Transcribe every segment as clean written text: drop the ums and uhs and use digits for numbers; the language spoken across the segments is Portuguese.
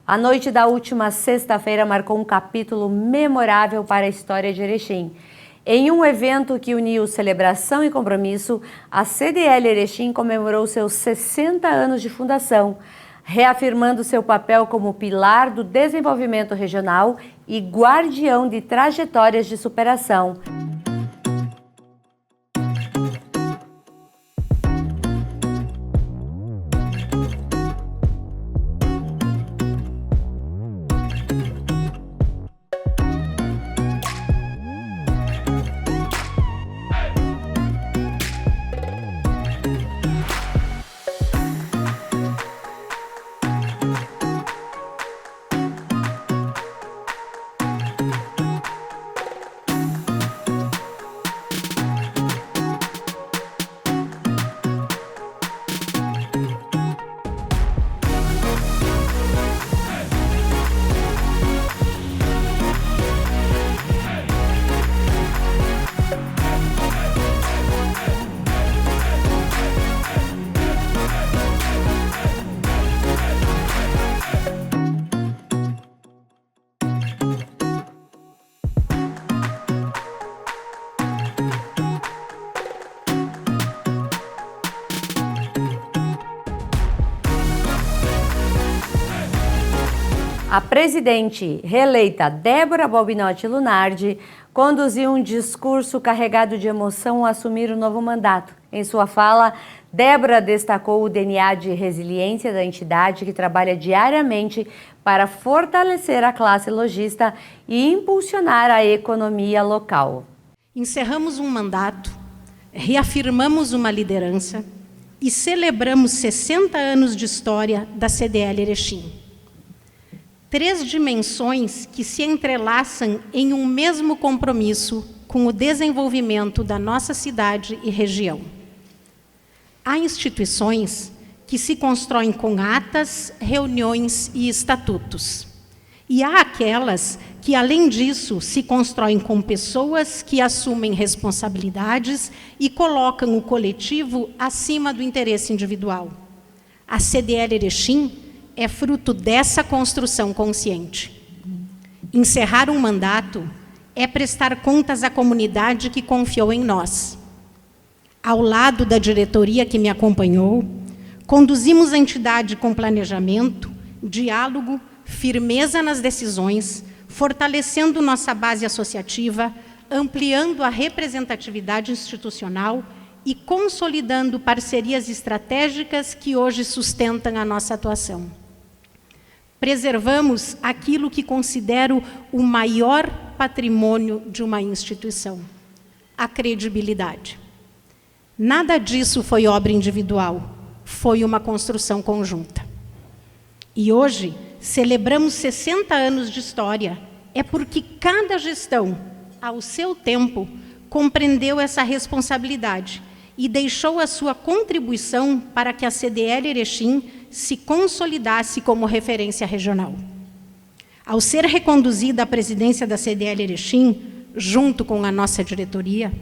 A noite da última sexta-feira marcou um capítulo memorável para a história de Erechim. Em um evento que uniu celebração e compromisso, a CDL Erechim comemorou seus 60 anos de fundação, reafirmando seu papel como pilar do desenvolvimento regional e guardião de trajetórias de superação. A presidente reeleita Débora Balbinotti Lunardi conduziu um discurso carregado de emoção ao assumir o novo mandato. Em sua fala, Débora destacou o DNA de resiliência da entidade que trabalha diariamente para fortalecer a classe lojista e impulsionar a economia local. Encerramos um mandato, reafirmamos uma liderança e celebramos 60 anos de história da CDL Erechim. 3 dimensões que se entrelaçam em um mesmo compromisso com o desenvolvimento da nossa cidade e região. Há instituições que se constroem com atas, reuniões e estatutos. E há aquelas que, além disso, se constroem com pessoas que assumem responsabilidades e colocam o coletivo acima do interesse individual. A CDL Erechim é fruto dessa construção consciente. Encerrar um mandato é prestar contas à comunidade que confiou em nós. Ao lado da diretoria que me acompanhou, conduzimos a entidade com planejamento, diálogo, firmeza nas decisões, fortalecendo nossa base associativa, ampliando a representatividade institucional e consolidando parcerias estratégicas que hoje sustentam a nossa atuação. Preservamos aquilo que considero o maior patrimônio de uma instituição, a credibilidade. Nada disso foi obra individual, foi uma construção conjunta. E hoje, celebramos 60 anos de história, é porque cada gestão, ao seu tempo, compreendeu essa responsabilidade e deixou a sua contribuição para que a CDL Erechim se consolidasse como referência regional. Ao ser reconduzida à presidência da CDL Erechim, junto com a nossa diretoria,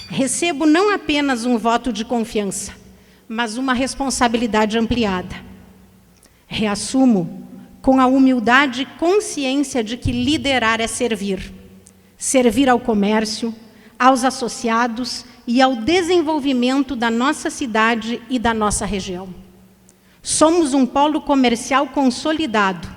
recebo não apenas um voto de confiança, mas uma responsabilidade ampliada. Reassumo com a humildade e consciência de que liderar é servir. Servir ao comércio, aos associados e ao desenvolvimento da nossa cidade e da nossa região. Somos um polo comercial consolidado,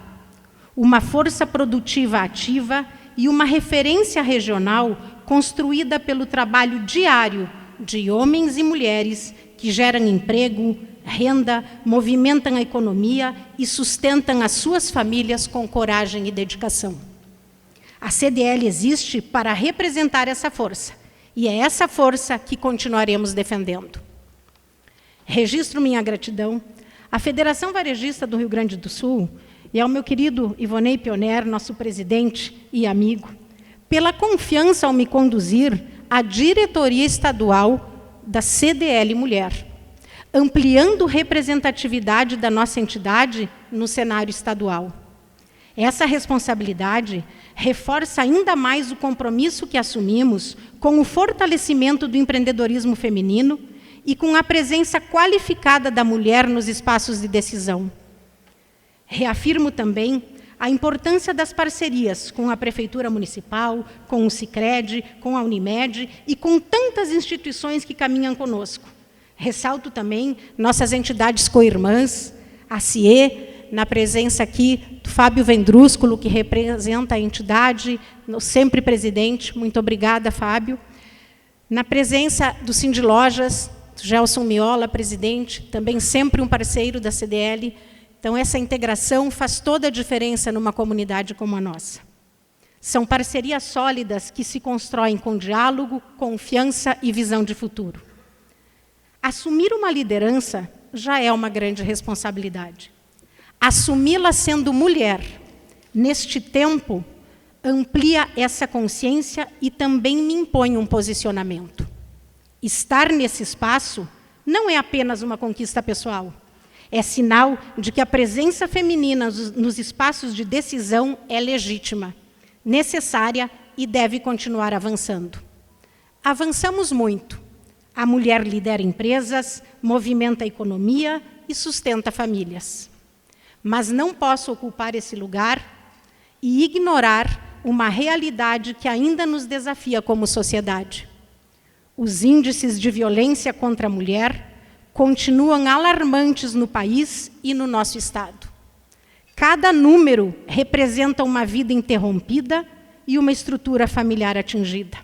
uma força produtiva ativa e uma referência regional construída pelo trabalho diário de homens e mulheres que geram emprego, renda, movimentam a economia e sustentam as suas famílias com coragem e dedicação. A CDL existe para representar essa força, e é essa força que continuaremos defendendo. Registro minha gratidão à Federação Varejista do Rio Grande do Sul e ao meu querido Ivonei Pioner, nosso presidente e amigo, pela confiança ao me conduzir à diretoria estadual da CDL Mulher, ampliando representatividade da nossa entidade no cenário estadual. Essa responsabilidade reforça ainda mais o compromisso que assumimos com o fortalecimento do empreendedorismo feminino e com a presença qualificada da mulher nos espaços de decisão. Reafirmo também a importância das parcerias com a Prefeitura Municipal, com o Sicredi, com a Unimed e com tantas instituições que caminham conosco. Ressalto também nossas entidades co-irmãs, a CIE, na presença aqui do Fábio Vendrúsculo, que representa a entidade, sempre presidente. Muito obrigada, Fábio. Na presença do Sindilojas, Gelson Miola, presidente, também sempre um parceiro da CDL. Então, essa integração faz toda a diferença numa comunidade como a nossa. São parcerias sólidas que se constroem com diálogo, confiança e visão de futuro. Assumir uma liderança já é uma grande responsabilidade. Assumi-la sendo mulher, neste tempo, amplia essa consciência e também me impõe um posicionamento. Estar nesse espaço não é apenas uma conquista pessoal. É sinal de que a presença feminina nos espaços de decisão é legítima, necessária e deve continuar avançando. Avançamos muito. A mulher lidera empresas, movimenta a economia e sustenta famílias. Mas não posso ocupar esse lugar e ignorar uma realidade que ainda nos desafia como sociedade. Os índices de violência contra a mulher continuam alarmantes no país e no nosso Estado. Cada número representa uma vida interrompida e uma estrutura familiar atingida.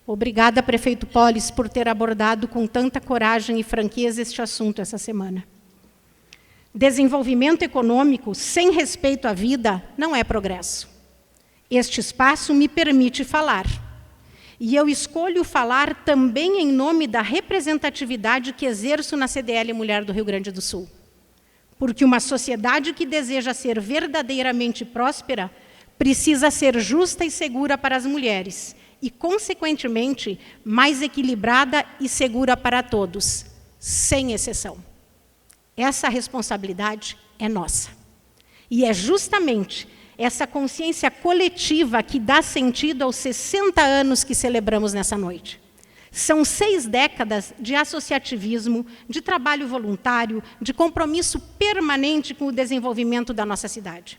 Obrigada, prefeito Polis, por ter abordado com tanta coragem e franqueza este assunto essa semana. Desenvolvimento econômico sem respeito à vida não é progresso. Este espaço me permite falar. E eu escolho falar também em nome da representatividade que exerço na CDL Mulher do Rio Grande do Sul. Porque uma sociedade que deseja ser verdadeiramente próspera precisa ser justa e segura para as mulheres e, consequentemente, mais equilibrada e segura para todos, sem exceção. Essa responsabilidade é nossa. E é justamente essa consciência coletiva que dá sentido aos 60 anos que celebramos nessa noite. São 6 décadas de associativismo, de trabalho voluntário, de compromisso permanente com o desenvolvimento da nossa cidade.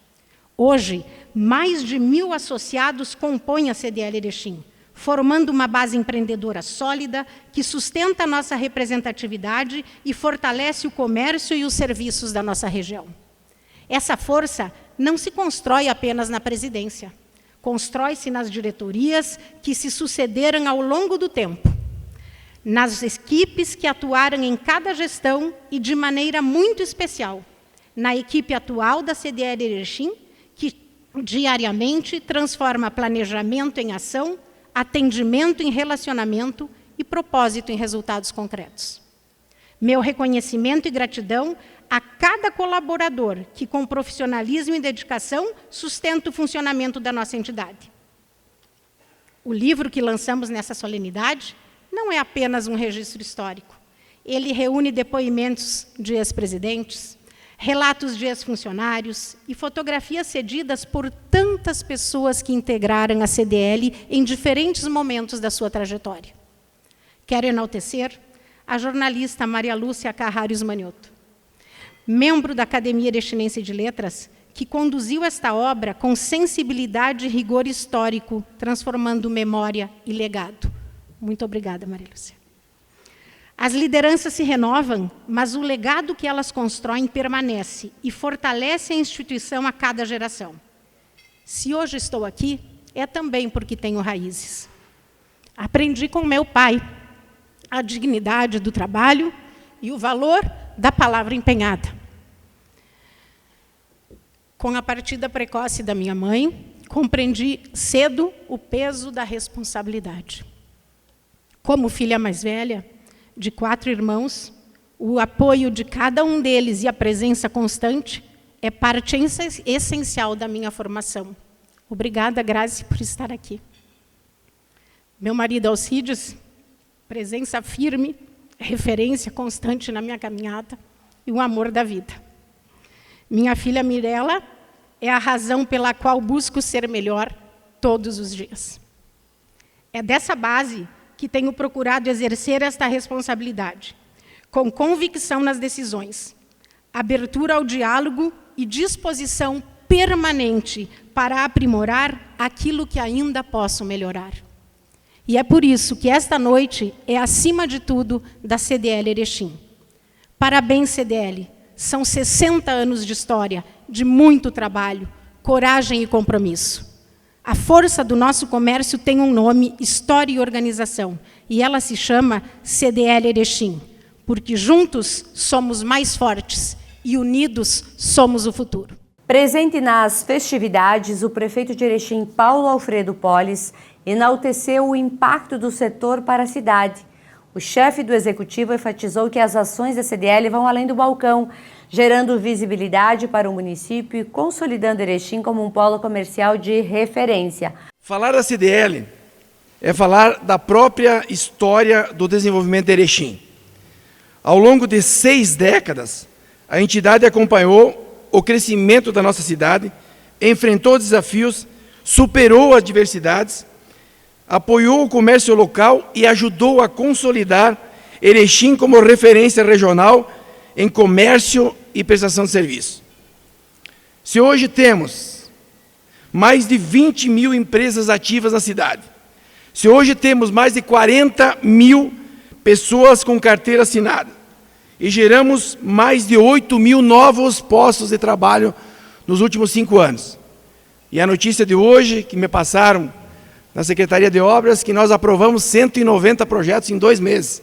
Hoje, mais de 1.000 associados compõem a CDL Erechim, formando uma base empreendedora sólida que sustenta a nossa representatividade e fortalece o comércio e os serviços da nossa região. Essa força não se constrói apenas na presidência. Constrói-se nas diretorias que se sucederam ao longo do tempo, nas equipes que atuaram em cada gestão e, de maneira muito especial, na equipe atual da CDL Erechim, que diariamente transforma planejamento em ação, atendimento em relacionamento e propósito em resultados concretos. Meu reconhecimento e gratidão a cada colaborador que, com profissionalismo e dedicação, sustenta o funcionamento da nossa entidade. O livro que lançamos nessa solenidade não é apenas um registro histórico. Ele reúne depoimentos de ex-presidentes, relatos de ex-funcionários e fotografias cedidas por tantas pessoas que integraram a CDL em diferentes momentos da sua trajetória. Quero enaltecer a jornalista Maria Lúcia Carrarios Manioto, membro da Academia Erechinense de Letras, que conduziu esta obra com sensibilidade e rigor histórico, transformando memória e legado. Muito obrigada, Maria Lúcia. As lideranças se renovam, mas o legado que elas constroem permanece e fortalece a instituição a cada geração. Se hoje estou aqui, é também porque tenho raízes. Aprendi com meu pai a dignidade do trabalho e o valor da palavra empenhada. Com a partida precoce da minha mãe, compreendi cedo o peso da responsabilidade. Como filha mais velha, de 4 irmãos, o apoio de cada um deles e a presença constante é parte essencial da minha formação. Obrigada, Grazi, por estar aqui. Meu marido Alcides, presença firme, referência constante na minha caminhada e o amor da vida. Minha filha Mirella é a razão pela qual busco ser melhor todos os dias. É dessa base que tenho procurado exercer esta responsabilidade, com convicção nas decisões, abertura ao diálogo e disposição permanente para aprimorar aquilo que ainda posso melhorar. E é por isso que esta noite é, acima de tudo, da CDL Erechim. Parabéns, CDL. São 60 anos de história, de muito trabalho, coragem e compromisso. A força do nosso comércio tem um nome, história e organização, e ela se chama CDL Erechim, porque juntos somos mais fortes e unidos somos o futuro. Presente nas festividades, o prefeito de Erechim, Paulo Alfredo Polis, enalteceu o impacto do setor para a cidade. O chefe do executivo enfatizou que as ações da CDL vão além do balcão, gerando visibilidade para o município e consolidando Erechim como um polo comercial de referência. Falar da CDL é falar da própria história do desenvolvimento de Erechim. Ao longo de 6 décadas, a entidade acompanhou o crescimento da nossa cidade, enfrentou desafios, superou adversidades, apoiou o comércio local e ajudou a consolidar Erechim como referência regional em comércio e prestação de serviço. Se hoje temos mais de 20 mil empresas ativas na cidade, se hoje temos mais de 40 mil pessoas com carteira assinada e geramos mais de 8 mil novos postos de trabalho nos últimos 5 anos. E a notícia de hoje, que me passaram na Secretaria de Obras, que nós aprovamos 190 projetos em 2 meses.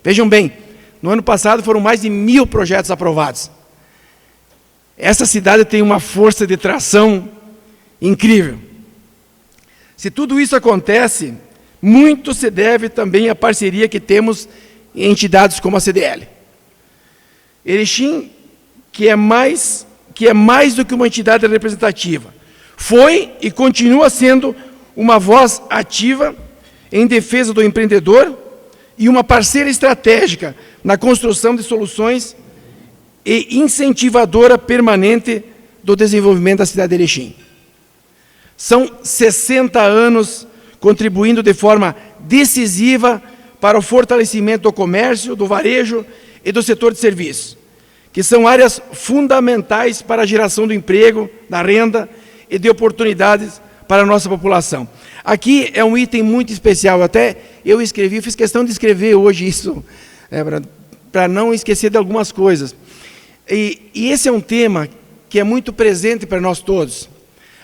Vejam bem, no ano passado foram mais de 1000 projetos aprovados. Essa cidade tem uma força de tração incrível. Se tudo isso acontece, muito se deve também à parceria que temos em entidades como a CDL. Erechim, que é mais do que uma entidade representativa, foi e continua sendo uma voz ativa em defesa do empreendedor e uma parceira estratégica na construção de soluções e incentivadora permanente do desenvolvimento da cidade de Erechim. São 60 anos contribuindo de forma decisiva para o fortalecimento do comércio, do varejo e do setor de serviços, que são áreas fundamentais para a geração do emprego, da renda e de oportunidades para a nossa população. Aqui é um item muito especial, até eu escrevi, fiz questão de escrever hoje isso, para não esquecer de algumas coisas. E esse é um tema que é muito presente para nós todos.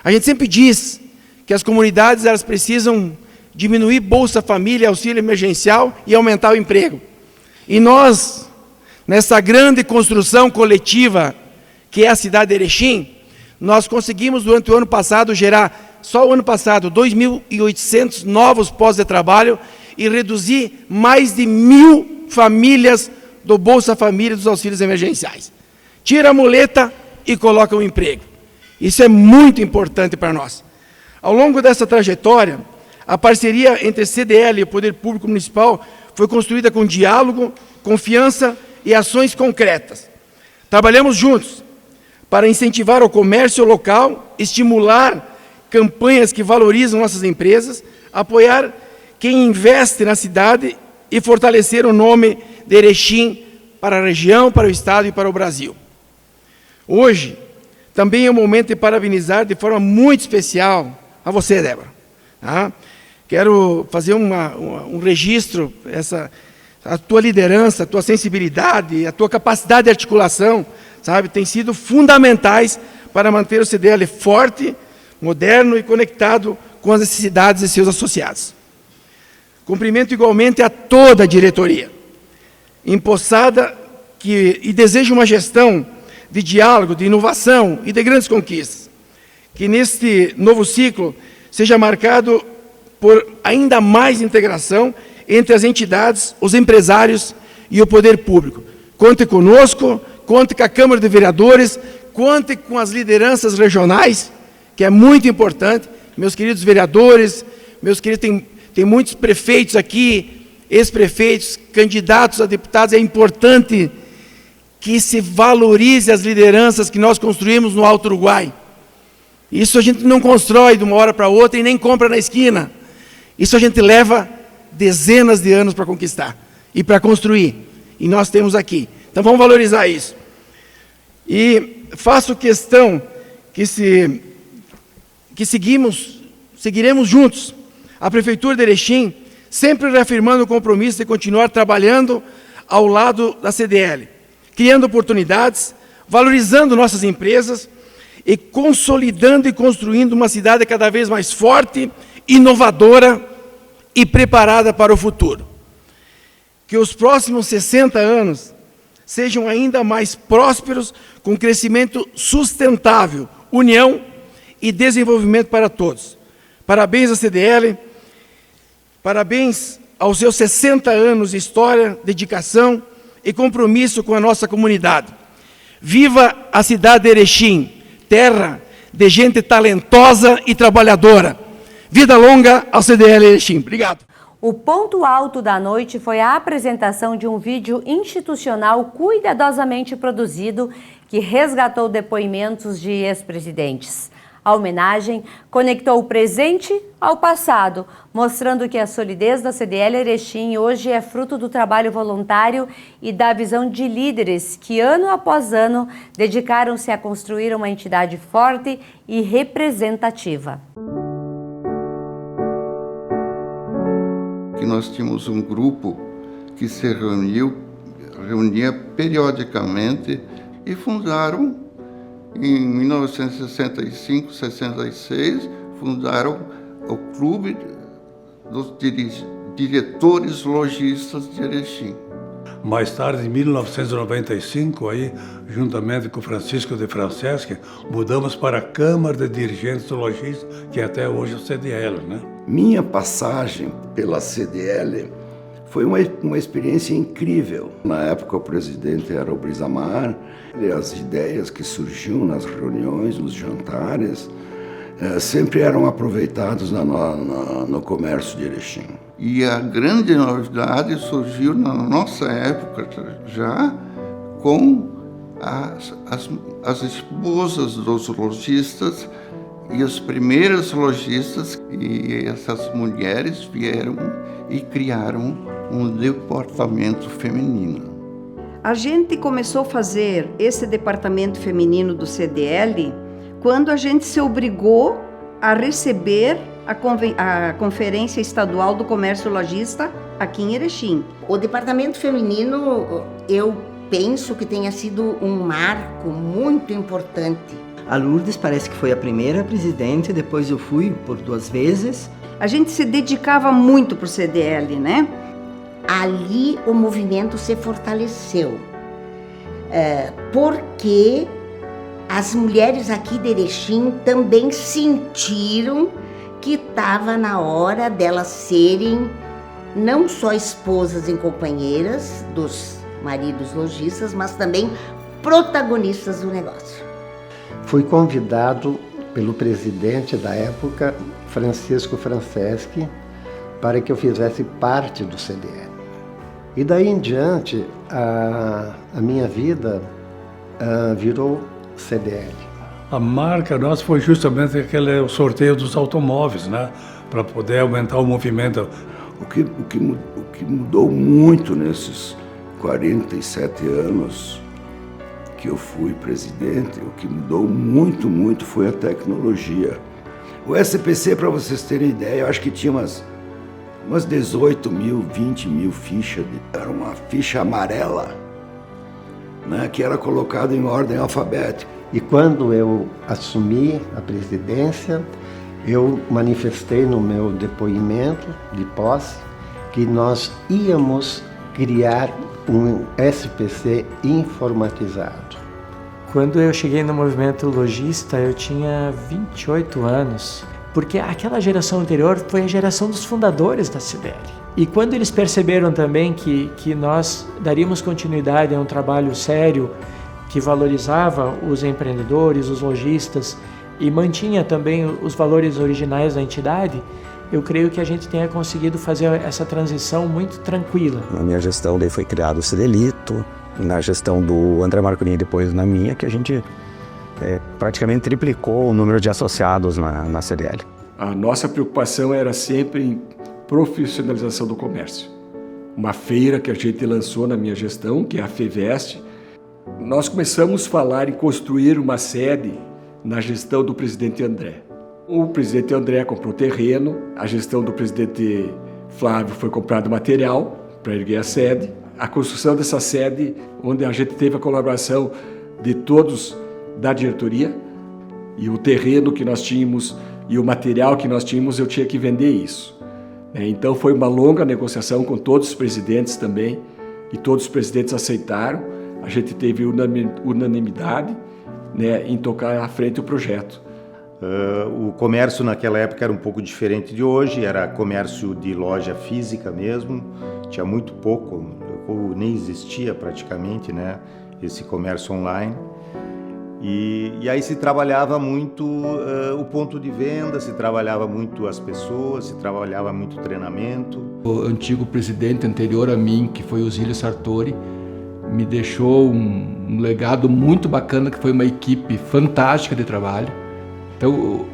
A gente sempre diz que as comunidades elas precisam diminuir Bolsa Família, auxílio emergencial e aumentar o emprego. E nós, nessa grande construção coletiva que é a cidade de Erechim, nós conseguimos durante o ano passado gerar, só o ano passado, 2.800 novos postos de trabalho e reduzir mais de 1.000 famílias do Bolsa Família e dos auxílios emergenciais. Tira a muleta e coloca o emprego. Isso é muito importante para nós. Ao longo dessa trajetória, a parceria entre CDL e o Poder Público Municipal foi construída com diálogo, confiança e ações concretas. Trabalhamos juntos para incentivar o comércio local, estimular campanhas que valorizam nossas empresas, apoiar quem investe na cidade e fortalecer o nome de Erechim para a região, para o Estado e para o Brasil. Hoje, também é o momento de parabenizar de forma muito especial a você, Débora. Quero fazer um registro, a tua liderança, a tua sensibilidade, a tua capacidade de articulação, sabe, tem sido fundamentais para manter o CDL forte, moderno e conectado com as necessidades de seus associados. Cumprimento igualmente a toda a diretoria, empossada e desejo uma gestão de diálogo, de inovação e de grandes conquistas. Que neste novo ciclo seja marcado por ainda mais integração entre as entidades, os empresários e o poder público. Conte conosco, conte com a Câmara de Vereadores, conte com as lideranças regionais, que é muito importante. Meus queridos vereadores, meus queridos, tem muitos prefeitos aqui, ex-prefeitos, candidatos a deputados, é importante que se valorize as lideranças que nós construímos no Alto Uruguai. Isso a gente não constrói de uma hora para outra e nem compra na esquina. Isso a gente leva dezenas de anos para conquistar e para construir. E nós temos aqui. Então vamos valorizar isso. E faço questão que seguiremos juntos. A Prefeitura de Erechim sempre reafirmando o compromisso de continuar trabalhando ao lado da CDL, criando oportunidades, valorizando nossas empresas e consolidando e construindo uma cidade cada vez mais forte, inovadora e preparada para o futuro. Que os próximos 60 anos sejam ainda mais prósperos, com crescimento sustentável, união e desenvolvimento para todos. Parabéns à CDL, parabéns aos seus 60 anos de história, dedicação e compromisso com a nossa comunidade. Viva a cidade de Erechim, terra de gente talentosa e trabalhadora. Vida longa ao CDL Erechim. Obrigado. O ponto alto da noite foi a apresentação de um vídeo institucional cuidadosamente produzido que resgatou depoimentos de ex-presidentes. A homenagem conectou o presente ao passado, mostrando que a solidez da CDL Erechim hoje é fruto do trabalho voluntário e da visão de líderes que, ano após ano, dedicaram-se a construir uma entidade forte e representativa. Que nós tínhamos um grupo que se reunia periodicamente e fundaram, em 1965, 66, fundaram o Clube dos Diretores Lojistas de Erechim. Mais tarde, em 1995, aí, juntamente com Francisco de Franceschi, mudamos para a Câmara de Dirigentes do Lojista, que é até hoje o CDL, né? Minha passagem pela CDL foi uma experiência incrível. Na época, o presidente era o Brisamar, e as ideias que surgiam nas reuniões, nos jantares, sempre eram aproveitados no comércio de Erechim. E a grande novidade surgiu na nossa época já com as esposas dos lojistas e as primeiras lojistas, e essas mulheres vieram e criaram um departamento feminino. A gente começou a fazer esse departamento feminino do CDL quando a gente se obrigou a receber a Conferência Estadual do Comércio Lojista aqui em Erechim. O departamento feminino, eu penso que tenha sido um marco muito importante. A Lourdes parece que foi a primeira presidente, depois eu fui por 2 vezes. A gente se dedicava muito para o CDL, né? Ali o movimento se fortaleceu, porque as mulheres aqui de Erechim também sentiram que estava na hora delas serem não só esposas e companheiras dos maridos lojistas, mas também protagonistas do negócio. Fui convidado pelo presidente da época, Francisco Franceschi, para que eu fizesse parte do CDL. E daí em diante, a minha vida virou CDL. A marca nossa foi justamente o sorteio dos automóveis, né? Para poder aumentar o movimento. O que mudou muito nesses 47 anos que eu fui presidente, o que mudou muito, muito foi a tecnologia. O SPC, para vocês terem ideia, eu acho que tinha umas 18 mil, 20 mil fichas. Era uma ficha amarela, né, que era colocada em ordem alfabética. E quando eu assumi a presidência, eu manifestei no meu depoimento de posse que nós íamos criar um SPC informatizado. Quando eu cheguei no movimento lojista, eu tinha 28 anos, porque aquela geração anterior foi a geração dos fundadores da CDL. E quando eles perceberam também que nós daríamos continuidade a um trabalho sério, que valorizava os empreendedores, os lojistas e mantinha também os valores originais da entidade, eu creio que a gente tenha conseguido fazer essa transição muito tranquila. Na minha gestão daí foi criado o CDLito, na gestão do André Marcolini depois na minha, que a gente praticamente triplicou o número de associados na CDL. A nossa preocupação era sempre em profissionalização do comércio. Uma feira que a gente lançou na minha gestão, que é a FEVEST, nós começamos a falar em construir uma sede na gestão do presidente André. O presidente André comprou terreno, a gestão do presidente Flávio foi comprado material para erguer a sede. A construção dessa sede, onde a gente teve a colaboração de todos da diretoria, e o terreno que nós tínhamos e o material que nós tínhamos, eu tinha que vender isso. Então foi uma longa negociação com todos os presidentes também, e todos os presidentes aceitaram. A gente teve unanimidade, né, em tocar à frente o projeto. O comércio naquela época era um pouco diferente de hoje, era comércio de loja física mesmo, tinha muito pouco, ou nem existia praticamente, né, esse comércio online. E aí se trabalhava muito o ponto de venda, se trabalhava muito as pessoas, se trabalhava muito treinamento. O antigo presidente anterior a mim, que foi o Zílio Sartori, me deixou um legado muito bacana, que foi uma equipe fantástica de trabalho. Então,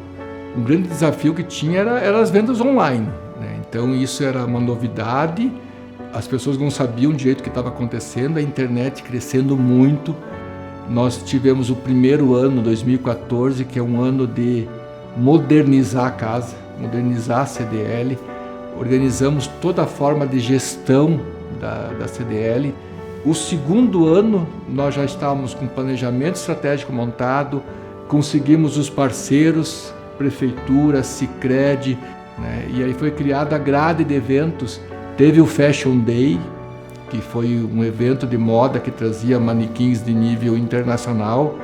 um grande desafio que tinha era as vendas online, né? Então, isso era uma novidade, as pessoas não sabiam direito o que estava acontecendo, a internet crescendo muito. Nós tivemos o primeiro ano, 2014, que é um ano de modernizar a casa, modernizar a CDL. Organizamos toda a forma de gestão da CDL. O segundo ano, nós já estávamos com planejamento estratégico montado, conseguimos os parceiros, Prefeitura, Sicredi, né? E aí foi criada a grade de eventos. Teve o Fashion Day, que foi um evento de moda que trazia manequins de nível internacional.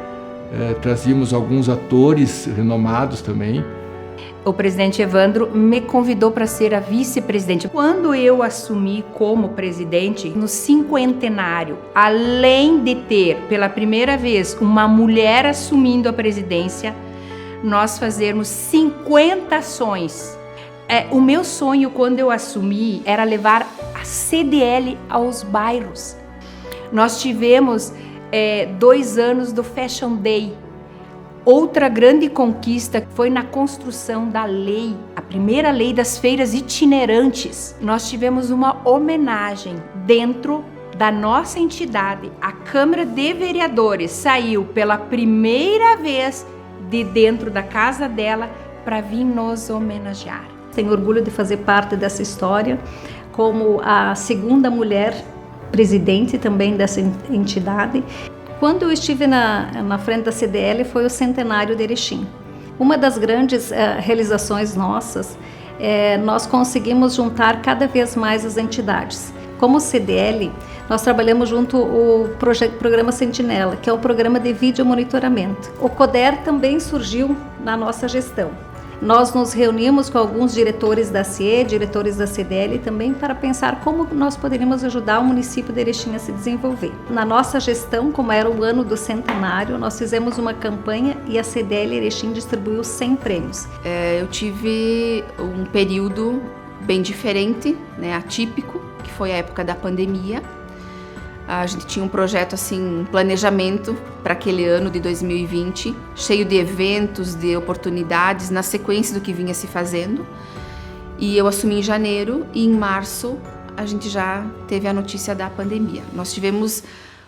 Trazíamos alguns atores renomados também. O presidente Evandro me convidou para ser a vice-presidente. Quando eu assumi como presidente, no cinquentenário, além de ter pela primeira vez uma mulher assumindo a presidência, nós fazermos 50 ações. O meu sonho, quando eu assumi, era levar a CDL aos bairros. Nós tivemos 2 anos do Fashion Day. Outra grande conquista foi na construção da lei, a primeira lei das feiras itinerantes. Nós tivemos uma homenagem dentro da nossa entidade. A Câmara de Vereadores saiu pela primeira vez de dentro da casa dela para vir nos homenagear. Tenho orgulho de fazer parte dessa história como a segunda mulher presidente também dessa entidade. Quando eu estive na frente da CDL foi o centenário de Erechim. Uma das grandes realizações nossas, nós conseguimos juntar cada vez mais as entidades. Como CDL, nós trabalhamos junto o programa Sentinela, que é o programa de vídeo monitoramento. O CODER também surgiu na nossa gestão. Nós nos reunimos com alguns diretores da CIE, diretores da CDL também para pensar como nós poderíamos ajudar o município de Erechim a se desenvolver. Na nossa gestão, como era o ano do centenário, nós fizemos uma campanha e a CDL Erechim distribuiu 100 prêmios. Eu tive um período bem diferente, né, atípico, que foi a época da pandemia. A gente tinha um projeto, assim, um planejamento para aquele ano de 2020, cheio de eventos, de oportunidades, na sequência do que vinha se fazendo. E eu assumi em janeiro e em março a gente já teve a notícia da pandemia. Nós tivemos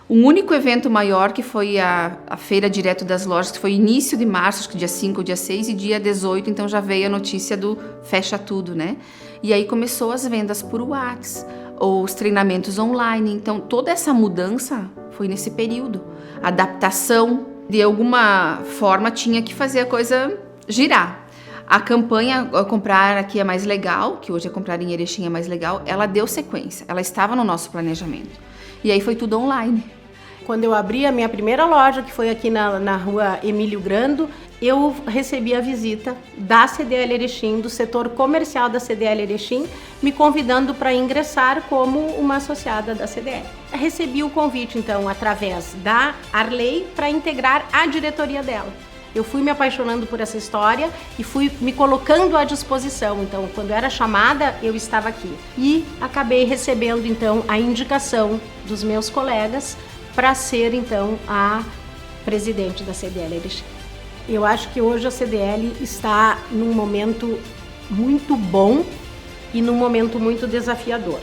um único evento maior, que foi a Feira Direto das Lojas, que foi início de março, acho que dia 5 ou dia 6, e dia 18, então já veio a notícia do fecha tudo, né? E aí começou as vendas por WhatsApp, ou os treinamentos online. Então, toda essa mudança foi nesse período. A adaptação, de alguma forma, tinha que fazer a coisa girar. A campanha Comprar Aqui é Mais Legal, que hoje é Comprar em Erechim é Mais Legal, ela deu sequência, ela estava no nosso planejamento. E aí foi tudo online. Quando eu abri a minha primeira loja, que foi aqui na rua Emílio Grando, eu recebi a visita da CDL Erechim, do setor comercial da CDL Erechim, me convidando para ingressar como uma associada da CDL. Recebi o convite, então, através da Arley, para integrar a diretoria dela. Eu fui me apaixonando por essa história e fui me colocando à disposição. Então, quando era chamada, eu estava aqui. E acabei recebendo, então, a indicação dos meus colegas para ser, então, a presidente da CDL Erechim. Eu acho que hoje a CDL está num momento muito bom e num momento muito desafiador.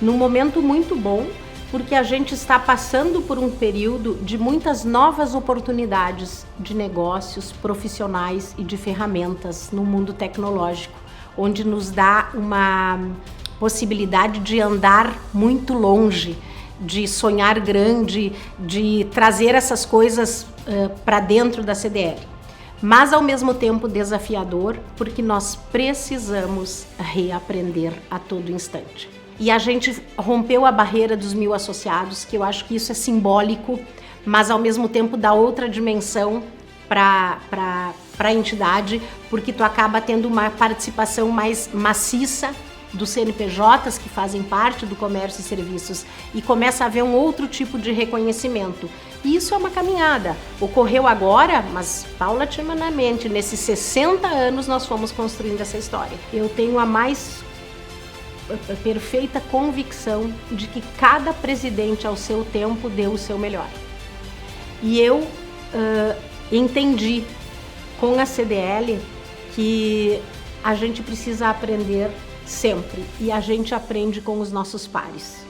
Num momento muito bom, porque a gente está passando por um período de muitas novas oportunidades de negócios, profissionais e de ferramentas no mundo tecnológico, onde nos dá uma possibilidade de andar muito longe, de sonhar grande, de trazer essas coisas para dentro da CDL. Mas ao mesmo tempo desafiador, porque nós precisamos reaprender a todo instante. E a gente rompeu a barreira dos 1000 associados, que eu acho que isso é simbólico, mas ao mesmo tempo dá outra dimensão para a entidade, porque tu acaba tendo uma participação mais maciça dos CNPJs que fazem parte do comércio e serviços e começa a haver um outro tipo de reconhecimento. E isso é uma caminhada. Ocorreu agora, mas paulatinamente, nesses 60 anos nós fomos construindo essa história. Eu tenho a mais perfeita convicção de que cada presidente ao seu tempo deu o seu melhor. E eu entendi com a CDL que a gente precisa aprender sempre, e a gente aprende com os nossos pares.